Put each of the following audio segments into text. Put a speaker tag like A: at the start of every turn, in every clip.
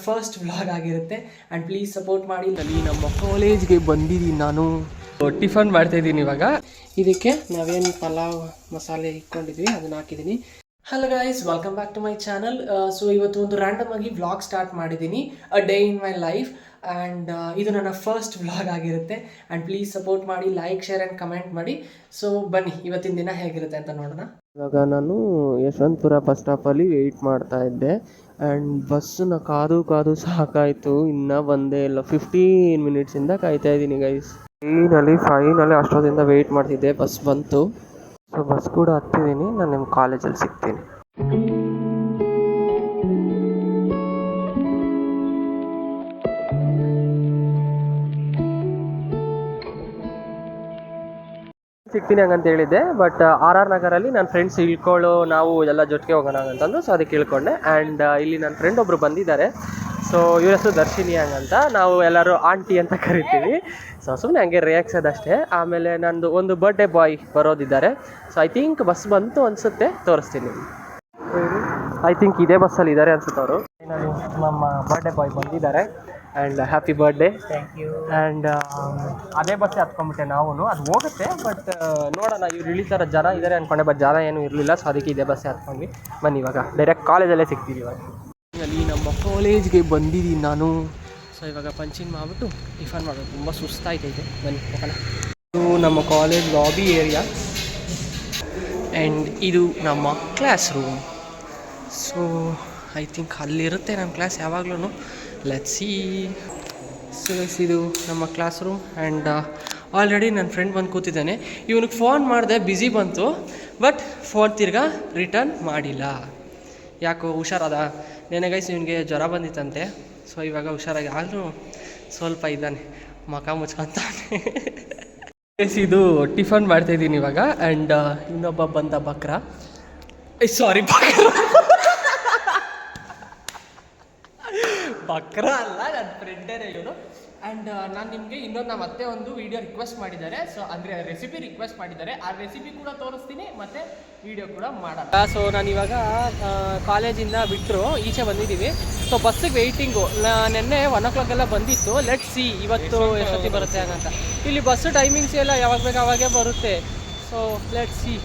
A: First vlog ಆಗಿರುತ್ತೆ and please support ಮಾಡಿ. ಅಲ್ಲಿ ನಮ್ಮ ಕಾಲೇಜ್ಗೆ ಬಂದಿದ್ದೀನಿ ನಾನು. ಟಿಫನ್ ಮಾಡ್ತಾಯಿದ್ದೀನಿ ಇವಾಗ. ಇದಕ್ಕೆ ನಾವೇನು ಪಲಾವ್ ಮಸಾಲೆ ಇಟ್ಕೊಂಡಿದ್ವಿ ಅದನ್ನ ಹಾಕಿದ್ದೀನಿ. Hello guys, welcome back to my channel. So ಇವತ್ತು ಒಂದು ರ್ಯಾಂಡಮ್ ಆಗಿ ವ್ಲಾಗ್ ಸ್ಟಾರ್ಟ್ ಮಾಡಿದ್ದೀನಿ, a day in my life. And ಇದು ನನ್ನ ಫಸ್ಟ್ ವ್ಲಾಗ್ ಆಗಿರುತ್ತೆ ಆ್ಯಂಡ್ ಪ್ಲೀಸ್ ಸಪೋರ್ಟ್ ಮಾಡಿ, ಲೈಕ್, ಶೇರ್ ಆ್ಯಂಡ್ ಕಮೆಂಟ್ ಮಾಡಿ. ಸೊ ಬನ್ನಿ ಇವತ್ತಿನ ದಿನ ಹೇಗಿರುತ್ತೆ ಅಂತ ನೋಡೋಣ. ಇವಾಗ ನಾನು ಯಶವಂತಪುರ ಬಸ್ ಸ್ಟಾಪಲ್ಲಿ ವೆಯ್ಟ್ ಮಾಡ್ತಾ ಇದ್ದೆ ಆ್ಯಂಡ್ ಬಸ್ಸನ್ನ ಕಾದು ಸಾಕಾಯಿತು. ಇನ್ನೂ ಬಂದೇ ಇಲ್ಲ. 15 ಮಿನಿಟ್ಸಿಂದ ಕಾಯ್ತಾ ಇದ್ದೀನಿ ಗೈಸ್. ಫೈನಲಿ ಅಷ್ಟೊತ್ತಿಂದ ವೆಯ್ಟ್ ಮಾಡ್ತಿದ್ದೆ, ಬಸ್ ಬಂತು. ಸೊ ಬಸ್ ಕೂಡ ಹತ್ತಿದ್ದೀನಿ. ನಾನು ನಿಮ್ಮ ಕಾಲೇಜಲ್ಲಿ ಸಿಗ್ತೀನಿ. ಸಿಗ್ತೀನಿ ಹಂಗಂತ ಹೇಳಿದ್ದೆ, ಬಟ್ ಆರ್ ನಗರಲ್ಲಿ ನನ್ನ ಫ್ರೆಂಡ್ಸ್ ಇಳ್ಕೊಳ್ಳೋ, ನಾವು ಎಲ್ಲ ಜೊತೆಗೆ ಹೋಗೋಣ ಅಂತಂದು. ಸೊ ಅದಕ್ಕೆ ಇಳ್ಕೊಂಡೆ. ಆ್ಯಂಡ್ ಇಲ್ಲಿ ನನ್ನ ಫ್ರೆಂಡ್ ಒಬ್ಬರು ಬಂದಿದ್ದಾರೆ. ಸೊ ಇವ್ರ ಹೆಸರು ದರ್ಶಿನಿ ಹಂಗಂತ, ನಾವು ಎಲ್ಲರೂ ಆಂಟಿ ಅಂತ ಕರಿತೀವಿ. ಸೊ ಸುಮ್ಮನೆ ಹಂಗೆ ರಿಯಾಕ್ಸೋದಷ್ಟೇ. ಆಮೇಲೆ ನಂದು ಒಂದು ಬರ್ಡೇ ಬಾಯ್ ಬರೋದಿದ್ದಾರೆ. ಸೊ ಐ ಥಿಂಕ್ ಬಸ್ ಬಂತು ಅನಿಸುತ್ತೆ, ತೋರಿಸ್ತೀನಿ. ಐ ಥಿಂಕ್ ಇದೇ ಬಸ್ಸಲ್ಲಿ ಇದ್ದಾರೆ ಅನ್ಸುತ್ತೆ ಅವರು. ನಮ್ಮ ಬರ್ಡೇ ಬಾಯ್ ಬಂದಿದ್ದಾರೆ and happy birthday. Thank you. And ಅದೇ ಬಸ್ಸೇ ಹತ್ಕೊಂಡ್ಬಿಟ್ಟೆ ನಾವು. ಅದು ಹೋಗುತ್ತೆ, ಬಟ್ ನೋಡೋಣ, ಇವ್ರು ಇಳಿತಾರ ಜನ ಇದ್ದಾರೆ ಅಂದ್ಕೊಂಡೆ, ಬಟ್ ಜನ ಏನೂ ಇರಲಿಲ್ಲ. ಸೊ ಅದಕ್ಕೆ ಇದೇ ಬಸ್ಸೇ ಹತ್ಕೊಂಡ್ವಿ. ಬನ್ನಿ ಇವಾಗ ಡೈರೆಕ್ಟ್ ಕಾಲೇಜಲ್ಲೇ ಸಿಗ್ತೀವಿ. ಇವಾಗ ಅಲ್ಲಿ ನಮ್ಮ ಕಾಲೇಜ್ಗೆ ಬಂದಿದ್ದೀನಿ ನಾನು. ಸೊ ಇವಾಗ ಪಂಚಿಂಗ್ ಮಾಡಿಬಿಟ್ಟು ಟಿಫನ್ ಮಾಡೋದು. ತುಂಬ ಸುಸ್ತಾಯ್ತೈತೆ. ಬನ್ನಿ ಹೋಗೋಣ. ಇದು ನಮ್ಮ ಕಾಲೇಜ್ ಲಾಬಿ ಏರಿಯಾ ಆ್ಯಂಡ್ ಇದು ನಮ್ಮ classroom. So I think ಅಲ್ಲಿರುತ್ತೆ ನಮ್ಮ ಕ್ಲಾಸ್ ಯಾವಾಗಲೂ. Let's see. ಸೊ ಇದು ನಮ್ಮ ಕ್ಲಾಸ್ ರೂಮ್ ಆ್ಯಂಡ್ ಆಲ್ರೆಡಿ ನನ್ನ ಫ್ರೆಂಡ್ ಬಂದು ಕೂತಿದ್ದಾನೆ. ಇವನಿಗೆ ಫೋನ್ ಮಾಡಿದೆ, ಬ್ಯುಸಿ ಬಂತು, ಬಟ್ ಫೋನ್ ತಿರ್ಗಾ ರಿಟರ್ನ್ ಮಾಡಿಲ್ಲ. ಯಾಕೋ ಹುಷಾರಾದ ನೆನೆ ಗೈಸ್, ಇವನಿಗೆ ಜ್ವರ ಬಂದಿತ್ತಂತೆ. ಸೊ ಇವಾಗ ಹುಷಾರಾಗಿ, ಆದರೂ ಸ್ವಲ್ಪ ಇದ್ದಾನೆ, ಮಖ ಮುಚ್ಕೊಂತಾನೆ. ಇದು ಟಿಫನ್ ಮಾಡ್ತಾಯಿದ್ದೀನಿ ಇವಾಗ. ಆ್ಯಂಡ್ ಇನ್ನೊಬ್ಬ ಬಂದ ಬಕ್ರ, ಸಾರಿ ಬಕ್ರ ಅಲ್ಲ, ನನ್ನ ಫ್ರೆಂಡೇನೆ ಇವನು. ಆ್ಯಂಡ್ ನಾನು ನಿಮಗೆ ಇನ್ನೊಂದು ಮತ್ತೆ ಒಂದು ವೀಡಿಯೋ ರಿಕ್ವೆಸ್ಟ್ ಮಾಡಿದ್ದಾರೆ. ಸೊ ಅಂದರೆ ರೆಸಿಪಿ ರಿಕ್ವೆಸ್ಟ್ ಮಾಡಿದ್ದಾರೆ. ಆ ರೆಸಿಪಿ ಕೂಡ ತೋರಿಸ್ತೀನಿ ಮತ್ತು ವೀಡಿಯೋ ಕೂಡ ಮಾಡೋಣ. ಸೊ ನಾನು ಇವಾಗ ಕಾಲೇಜಿಂದ ಬಿಟ್ಟರು ಈಚೆ ಬಂದಿದ್ದೀವಿ. ಸೊ ಬಸ್ಸಿಗೆ ವೆಯ್ಟಿಂಗು. ನೆನ್ನೆ 1 o'clock ಎಲ್ಲ ಬಂದಿತ್ತು. ಲೆಟ್ಸ್ ಸಿ ಇವತ್ತು ಎಷ್ಟೊತ್ತಿಗೆ ಬರುತ್ತೆ ಅಂತ. ಇಲ್ಲಿ ಬಸ್ಸು ಟೈಮಿಂಗ್ಸ್ ಎಲ್ಲ ಯಾವಾಗ ಬೇಕು ಅವಾಗೇ ಬರುತ್ತೆ. So let's see.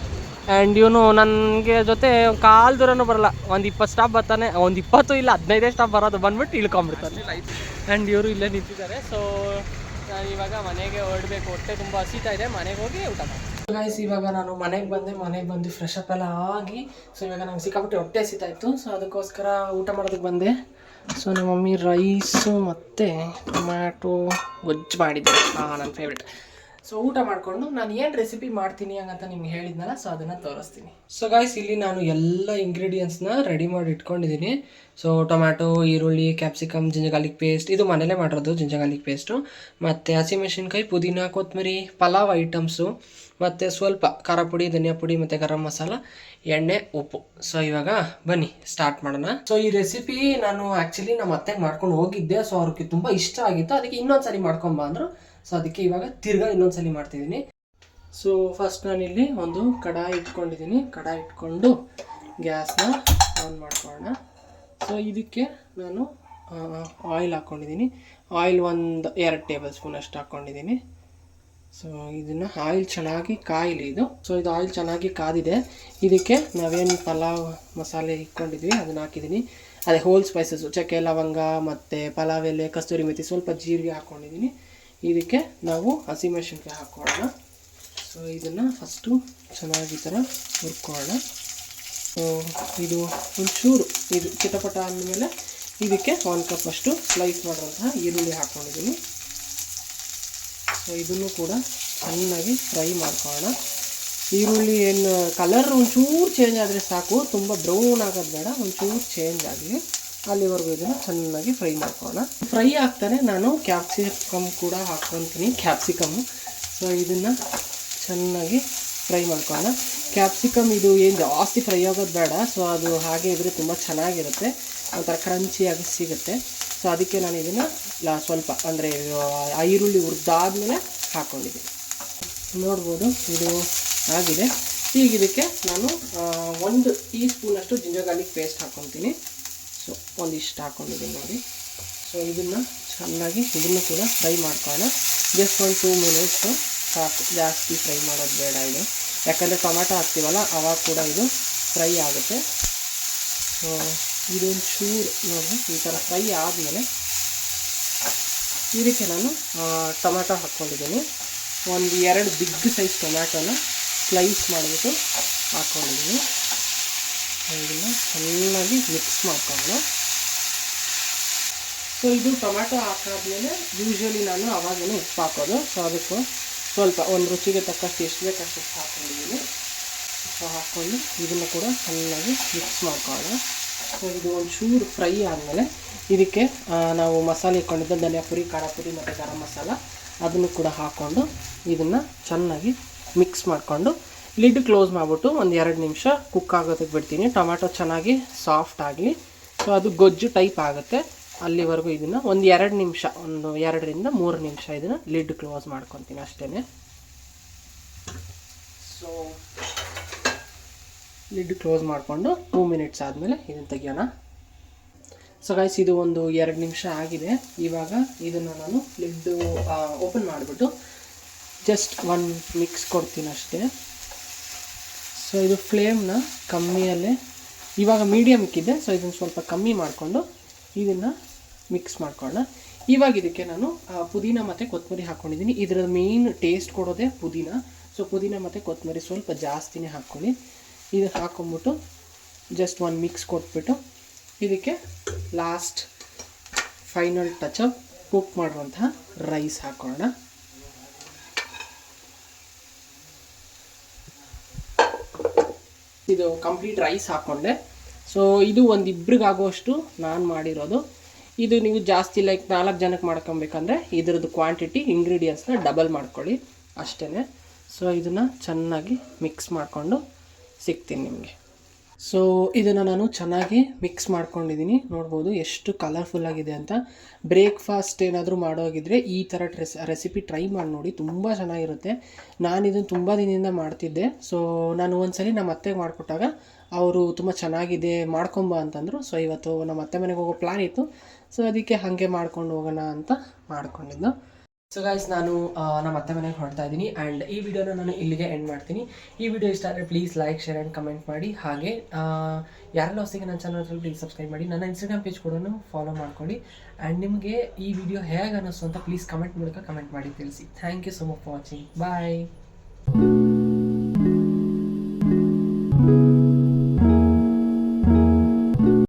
A: ಆ್ಯಂಡ್ ಇವನು ನನಗೆ ಜೊತೆ ಕಾಲು ದೂರನೂ ಬರಲ್ಲ. ಒಂದು 20 ಸ್ಟಾಪ್ ಬರ್ತಾನೆ, ಒಂದು 20 ಇಲ್ಲ 15 ಸ್ಟಾಪ್ ಬರೋದು, ಬಂದ್ಬಿಟ್ಟು ಇಳ್ಕೊಂಬಿಡ್ತಾನೆ. ಆ್ಯಂಡ್ ಇವರು ಇಲ್ಲೇ ನಿಂತಿದ್ದಾರೆ. ಸೊ ನಾನು ಇವಾಗ ಮನೆಗೆ ಹೊರಡಬೇಕು. ಹೊಟ್ಟೆ ತುಂಬ ಹಸಿತಾ ಇದೆ, ಮನೆಗೆ ಹೋಗಿ ಊಟ ಮಾಡಿ. ಗೈಸ್ ಇವಾಗ ನಾನು ಮನೆಗೆ ಬಂದು ಫ್ರೆಶ್ ಅಪ್ ಎಲ್ಲ ಆಗಿ, ಸೊ ಇವಾಗ ನಂಗೆ ಸಿಕ್ಕಾಬಿಟ್ಟು ಹೊಟ್ಟೆ ಹಸಿತಾಯಿತ್ತು. ಸೊ ಅದಕ್ಕೋಸ್ಕರ ಊಟ ಮಾಡೋದಕ್ಕೆ ಬಂದೆ. ಸೊ ನಮ್ಮ ಮಮ್ಮಿ ರೈಸು ಮತ್ತು ಟೊಮ್ಯಾಟೊ ಗೊಜ್ಜು ಮಾಡಿದ್ದೆ, ನನ್ನ ಫೇವ್ರೆಟ್. ಸೊ ಊಟ ಮಾಡಿಕೊಂಡು ನಾನು ಏನು ರೆಸಿಪಿ ಮಾಡ್ತೀನಿ ಹಂಗಂತ ನಿಮ್ಗೆ ಹೇಳಿದ್ನಲ್ಲ, ಸೊ ಅದನ್ನು ತೋರಿಸ್ತೀನಿ. ಸೊ ಗೈಸ್ ಇಲ್ಲಿ ನಾನು ಎಲ್ಲ ಇಂಗ್ರೀಡಿಯೆಂಟ್ಸ್ನ ರೆಡಿ ಮಾಡಿ ಇಟ್ಕೊಂಡಿದ್ದೀನಿ. ಸೊ ಟೊಮ್ಯಾಟೊ, ಈರುಳ್ಳಿ, ಕ್ಯಾಪ್ಸಿಕಮ್, ಜಿಂಜರ್ ಗಾರ್ಲಿಕ್ ಪೇಸ್ಟ್, ಇದು ಮನೇಲೇ ಮಾಡಿರೋದು ಜಿಂಜರ್ ಗಾರ್ಲಿಕ್ ಪೇಸ್ಟು, ಮತ್ತು ಹಸಿಮೆಣಸಿನ್ಕಾಯಿ, ಪುದೀನ, ಕೊತ್ತಂಬರಿ, ಪಲಾವ್ ಐಟಮ್ಸು, ಮತ್ತು ಸ್ವಲ್ಪ ಖಾರ ಪುಡಿ, ಧನಿಯಾ ಪುಡಿ ಮತ್ತು ಗರಂ ಮಸಾಲ, ಎಣ್ಣೆ, ಉಪ್ಪು. ಸೊ ಇವಾಗ ಬನ್ನಿ ಸ್ಟಾರ್ಟ್ ಮಾಡೋಣ. ಸೊ ಈ ರೆಸಿಪಿ ನಾನು ಆ್ಯಕ್ಚುಲಿ ನಮ್ಮ ಅತ್ತೆಗೆ ಮಾಡ್ಕೊಂಡು ಹೋಗಿದ್ದೆ. ಸೊ ಅವ್ರಿಗೆ ತುಂಬ ಇಷ್ಟ ಆಗಿತ್ತು, ಅದಕ್ಕೆ ಇನ್ನೊಂದು ಸಲ ಮಾಡ್ಕೊಂಬ ಅಂದರು. ಸೊ ಅದಕ್ಕೆ ಇವಾಗ ತಿರ್ಗಾ ಇನ್ನೊಂದ್ಸಲಿ ಮಾಡ್ತಿದ್ದೀನಿ. ಸೊ ಫಸ್ಟ್ ನಾನಿಲ್ಲಿ ಒಂದು ಕಡಾಯಿ ಇಟ್ಕೊಂಡಿದ್ದೀನಿ. ಕಡಾಯಿ ಇಟ್ಕೊಂಡು ಗ್ಯಾಸ್ನ ಆನ್ ಮಾಡ್ಕೊಳ್ಳೋಣ. ಸೊ ಇದಕ್ಕೆ ನಾನು ಆಯಿಲ್ ಹಾಕ್ಕೊಂಡಿದ್ದೀನಿ. ಆಯಿಲ್ ಒಂದು 2 ಟೇಬಲ್ ಸ್ಪೂನ್ ಅಷ್ಟು ಹಾಕ್ಕೊಂಡಿದ್ದೀನಿ. ಸೊ ಇದನ್ನು ಆಯಿಲ್ ಚೆನ್ನಾಗಿ ಕಾಯಿಲಿ ಇದು. ಸೊ ಇದು ಆಯಿಲ್ ಚೆನ್ನಾಗಿ ಕಾದಿದೆ. ಇದಕ್ಕೆ ನಾವೇನು ಪಲಾವ್ ಮಸಾಲೆ ಇಟ್ಕೊಂಡಿದ್ವಿ ಅದನ್ನು ಹಾಕಿದ್ದೀನಿ. ಅದೇ ಹೋಲ್ ಸ್ಪೈಸಸ್ಸು, ಚಕ್ಕೆ, ಲವಂಗ ಮತ್ತು ಪಲಾವ್ ಎಲೆ, ಕಸ್ತೂರಿ ಮೆಥಿ, ಸ್ವಲ್ಪ ಜೀರಿಗೆ ಹಾಕ್ಕೊಂಡಿದ್ದೀನಿ. ಇದಕ್ಕೆ ನಾವು ಹಸಿಮೆಣಸಿನ್ಕಾಯಿ ಹಾಕ್ಕೊಳ್ಳೋಣ. ಸೊ ಇದನ್ನು ಫಸ್ಟು ಚೆನ್ನಾಗಿ ಈ ಥರ ಹುರ್ಕೊಳ್ಳೋಣ. ಸೊ ಇದು ಒಂಚೂರು ಇದು ಚಿಟಪಟ ಅಂದಮೇಲೆ ಇದಕ್ಕೆ 1 ಕಪ್ ಅಷ್ಟು ಸ್ಲೈಸ್ ಮಾಡುವಂತಹ ಈರುಳ್ಳಿ ಹಾಕ್ಕೊಂಡಿದ್ದೀನಿ. ಸೊ ಇದನ್ನು ಕೂಡ ಚೆನ್ನಾಗಿ ಫ್ರೈ ಮಾಡ್ಕೊಳ್ಳೋಣ. ಈರುಳ್ಳಿ ಏನು ಕಲರ್ ಒಂಚೂರು ಚೇಂಜ್ ಆದರೆ ಸಾಕು, ತುಂಬ ಬ್ರೌನ್ ಆಗೋದು ಬೇಡ, ಒಂಚೂರು ಚೇಂಜ್ ಆಗಲಿ, ಅಲ್ಲಿವರೆಗೂ ಇದನ್ನು ಚೆನ್ನಾಗಿ ಫ್ರೈ ಮಾಡ್ಕೊಳ್ಳೋಣ. ಫ್ರೈ ಆಗ್ತಾನೆ ನಾನು ಕ್ಯಾಪ್ಸಿಕಮ್ ಕೂಡ ಹಾಕ್ಕೊತೀನಿ, ಕ್ಯಾಪ್ಸಿಕಮ್ಮು. ಸೊ ಇದನ್ನು ಚೆನ್ನಾಗಿ ಫ್ರೈ ಮಾಡ್ಕೊಳ್ಳೋಣ. ಕ್ಯಾಪ್ಸಿಕಮ್ ಇದು ಏನು ಜಾಸ್ತಿ ಫ್ರೈ ಆಗೋದು ಬೇಡ. ಸೊ ಅದು ಹಾಗೆ ಇದ್ದರೆ ತುಂಬ ಚೆನ್ನಾಗಿರುತ್ತೆ, ಒಂಥರ ಕ್ರಂಚಿಯಾಗಿ ಸಿಗುತ್ತೆ. ಸೊ ಅದಕ್ಕೆ ನಾನು ಇದನ್ನು ಸ್ವಲ್ಪ ಅಂದರೆ ಈರುಳ್ಳಿ ಹುರಿದಾದ್ಮೇಲೆ ಹಾಕ್ಕೊಂಡಿದ್ದೀನಿ. ನೋಡ್ಬೋದು ಇದು ಆಗಿದೆ. ಈಗ ಇದಕ್ಕೆ ನಾನು 1 ಟೀ ಸ್ಪೂನಷ್ಟು ಜಿಂಜರ್ ಗಾರ್ಲಿಕ್ ಪೇಸ್ಟ್ ಹಾಕ್ಕೊತೀನಿ. ಸೊ ಒಂದಿಷ್ಟು ಹಾಕ್ಕೊಂಡಿದ್ದೀನಿ ನೋಡಿ. ಸೊ ಇದನ್ನು ಚೆನ್ನಾಗಿ ಇದನ್ನು ಕೂಡ ಫ್ರೈ ಮಾಡ್ಕೊಳ್ಳೋಣ. ಜಸ್ಟ್ ಒಂದು 2 ಮಿನಿಟ್ಸು ಸಾಕು, ಜಾಸ್ತಿ ಫ್ರೈ ಮಾಡೋದು ಬೇಡ ಇದು, ಯಾಕಂದರೆ ಟೊಮ್ಯಾಟೊ ಹಾಕ್ತೀವಲ್ಲ ಆವಾಗ ಕೂಡ ಇದು ಫ್ರೈ ಆಗುತ್ತೆ. ಸೊ ಇದೊಂದು ಚೂರು ನೋಡಿ ಈ ಥರ ಫ್ರೈ ಆದಮೇಲೆ ಇದಕ್ಕೆ ನಾನು ಟೊಮ್ಯಾಟೊ ಹಾಕ್ಕೊಂಡಿದ್ದೀನಿ. ಒಂದು 2 ಬಿಗ್ ಸೈಜ್ ಟೊಮ್ಯಾಟೊನ ಸ್ಲೈಸ್ ಮಾಡಿಬಿಟ್ಟು ಹಾಕ್ಕೊಂಡಿದ್ದೀನಿ. ಇದನ್ನು ಚೆನ್ನಾಗಿ ಮಿಕ್ಸ್ ಮಾಡ್ಕೊಳ್ಳೋಣ. ಸೊ ಇದು ಟೊಮ್ಯಾಟೊ ಹಾಕಾದ್ಮೇಲೆ ಯೂಶ್ವಲಿ ನಾನು ಅವಾಗೇನೆ ಉಪ್ಪು ಹಾಕೋದು. ಸೊ ಅದಕ್ಕೂ ಸ್ವಲ್ಪ ಒಂದು ರುಚಿಗೆ ತಕ್ಕಷ್ಟು ಎಷ್ಟು ಬೇಕಷ್ಟು ಉಪ್ಪು ಹಾಕ್ಕೊಂಡಿದ್ದೀನಿ. ಸೊ ಹಾಕ್ಕೊಂಡು ಇದನ್ನು ಕೂಡ ಚೆನ್ನಾಗಿ ಮಿಕ್ಸ್ ಮಾಡ್ಕೊಳ್ಳೋಣ. ಸೊ ಇದು ಒಂಚೂರು ಫ್ರೈ ಆದಮೇಲೆ ಇದಕ್ಕೆ ನಾವು ಮಸಾಲೆ ಇಟ್ಕೊಂಡಿದ್ದ ಧನಿಯಾ ಪುರಿ, ಖಾರ ಪುರಿ ಮತ್ತು ಗರಂ ಮಸಾಲ ಅದನ್ನು ಕೂಡ ಹಾಕ್ಕೊಂಡು ಇದನ್ನು ಚೆನ್ನಾಗಿ ಮಿಕ್ಸ್ ಮಾಡಿಕೊಂಡು ಲಿಡ್ ಕ್ಲೋಸ್ ಮಾಡಿಬಿಟ್ಟು ಒಂದು 2 ನಿಮಿಷ ಕುಕ್ ಆಗೋದಕ್ಕೆ ಬಿಡ್ತೀನಿ. ಟೊಮ್ಯಾಟೊ ಚೆನ್ನಾಗಿ ಸಾಫ್ಟ್ ಆಗಲಿ. ಸೊ ಅದು ಗೊಜ್ಜು ಟೈಪ್ ಆಗುತ್ತೆ, ಅಲ್ಲಿವರೆಗೂ ಇದನ್ನು ಒಂದು 2 ನಿಮಿಷ, ಒಂದು 2 ರಿಂದ 3 ನಿಮಿಷ ಇದನ್ನು ಲಿಡ್ ಕ್ಲೋಸ್ ಮಾಡ್ಕೊತೀನಿ ಅಷ್ಟೇ. ಸೊ ಲಿಡ್ ಕ್ಲೋಸ್ ಮಾಡಿಕೊಂಡು 2 ಮಿನಿಟ್ಸ್ ಆದಮೇಲೆ ಇದನ್ನು ತೆಗಿಯೋಣ. ಸೊ ಗೈಸ್ ಇದು ಒಂದು 2 ನಿಮಿಷ ಆಗಿದೆ. ಇವಾಗ ಇದನ್ನು ನಾನು ಲಿಡ್ ಓಪನ್ ಮಾಡಿಬಿಟ್ಟು ಜಸ್ಟ್ ಒಂದು ಮಿಕ್ಸ್ ಕೊಡ್ತೀನಿ ಅಷ್ಟೇ. ಸೊ ಇದು ಫ್ಲೇಮ್ನ ಕಮ್ಮಿಯಲ್ಲೇ ಇವಾಗ ಮೀಡಿಯಮ್ ಇಕ್ಕಿದ್ದೆ. ಸೊ ಇದನ್ನು ಸ್ವಲ್ಪ ಕಮ್ಮಿ ಮಾಡಿಕೊಂಡು ಇದನ್ನು ಮಿಕ್ಸ್ ಮಾಡ್ಕೊಳ್ಳೋಣ. ಇವಾಗ ಇದಕ್ಕೆ ನಾನು ಪುದೀನ ಮತ್ತು ಕೊತ್ತಂಬರಿ ಹಾಕ್ಕೊಂಡಿದ್ದೀನಿ. ಇದರ ಮೇನ್ ಟೇಸ್ಟ್ ಕೊಡೋದೇ ಪುದೀನ. ಸೊ ಪುದೀನ ಮತ್ತು ಕೊತ್ತಂಬರಿ ಸ್ವಲ್ಪ ಜಾಸ್ತಿನೇ ಹಾಕ್ಕೊಳ್ಳಿ. ಇದು ಹಾಕ್ಕೊಂಬಿಟ್ಟು ಜಸ್ಟ್ ಒಂದು ಮಿಕ್ಸ್ ಕೊಟ್ಬಿಟ್ಟು ಇದಕ್ಕೆ ಲಾಸ್ಟ್ ಫೈನಲ್ ಟಚಪ್ ಕುಕ್ ಮಾಡುವಂತಹ ರೈಸ್ ಹಾಕೋಣ. ಇದು ಕಂಪ್ಲೀಟ್ ರೈಸ್ ಹಾಕ್ಕೊಂಡೆ. ಸೊ ಇದು ಒಂದು ಇಬ್ರಿಗಾಗುವಷ್ಟು ನಾನು ಮಾಡಿರೋದು. ಇದು ನೀವು ಜಾಸ್ತಿ ಲೈಕ್ 4 ಜನಕ್ಕೆ ಮಾಡ್ಕೊಬೇಕಂದ್ರೆ ಇದರದ್ದು ಕ್ವಾಂಟಿಟಿ ಇಂಗ್ರೀಡಿಯೆಂಟ್ಸ್ನ ಡಬಲ್ ಮಾಡ್ಕೊಳ್ಳಿ ಅಷ್ಟೇ. ಸೊ ಇದನ್ನು ಚೆನ್ನಾಗಿ ಮಿಕ್ಸ್ ಮಾಡಿಕೊಂಡು ಸಿಗ್ತೀನಿ ನಿಮಗೆ. ಸೊ ಇದನ್ನು ನಾನು ಚೆನ್ನಾಗಿ ಮಿಕ್ಸ್ ಮಾಡ್ಕೊಂಡಿದ್ದೀನಿ. ನೋಡ್ಬೋದು ಎಷ್ಟು ಕಲರ್ಫುಲ್ಲಾಗಿದೆ ಅಂತ. ಬ್ರೇಕ್ಫಾಸ್ಟ್ ಏನಾದರೂ ಮಾಡೋಗಿದ್ರೆ ಈ ಥರ ರೆಸಿಪಿ ಟ್ರೈ ಮಾಡಿ ನೋಡಿ, ತುಂಬ ಚೆನ್ನಾಗಿರುತ್ತೆ. ನಾನು ಇದನ್ನು ತುಂಬ ದಿನದಿಂದ ಮಾಡ್ತಿದ್ದೆ. ಸೊ ನಾನು ಒಂದ್ಸಲಿ ನಮ್ಮ ಅತ್ತೆಗೆ ಮಾಡಿಕೊಟ್ಟಾಗ ಅವರು ತುಂಬ ಚೆನ್ನಾಗಿದೆ ಮಾಡ್ಕೊಂಬ ಅಂತಂದರು. ಸೊ ಇವತ್ತು ನಮ್ಮ ಅತ್ತೆ ಮನೆಗೆ ಹೋಗೋ ಪ್ಲ್ಯಾನ್ ಇತ್ತು. ಸೊ ಅದಕ್ಕೆ ಹಾಗೆ ಮಾಡ್ಕೊಂಡು ಹೋಗೋಣ ಅಂತ ಮಾಡ್ಕೊಂಡಿದ್ದು. ಸೊ ಗೈಸ್ ನಾನು ನಮ್ಮ ಅತ್ತೆ ಮನೆಗೆ ಹೊರಡ್ತಾ ಇದ್ದೀನಿ. ಆ್ಯಂಡ್ ಈ ವಿಡಿಯೋನ ನಾನು ಇಲ್ಲಿಗೆ ಎಂಡ್ ಮಾಡ್ತೀನಿ. ಈ ವಿಡಿಯೋ ಇಷ್ಟ ಆದರೆ please like, share and comment ಮಾಡಿ. ಹಾಗೆ ಯಾರೆಲ್ಲ ಹೊಸಗೆ ನನ್ನ ಚಾನಲ್ ಪ್ಲೀಸ್ ಸಬ್ಸ್ಕ್ರೈಬ್ ಮಾಡಿ. ನನ್ನ ಇನ್ಸ್ಟಾಗ್ರಾಮ್ ಪೇಜ್ ಕೂಡ ಫಾಲೋ ಮಾಡ್ಕೊಳ್ಳಿ. ಆ್ಯಂಡ್ ನಿಮಗೆ ಈ ವಿಡಿಯೋ ಹೇಗೆ ಅನ್ನಿಸ್ತು ಅಂತ ಪ್ಲೀಸ್ ಕಮೆಂಟ್ ಮೂಲಕ ಕಮೆಂಟ್ ಮಾಡಿ ತಿಳಿಸಿ. Thank you so much for watching. Bye.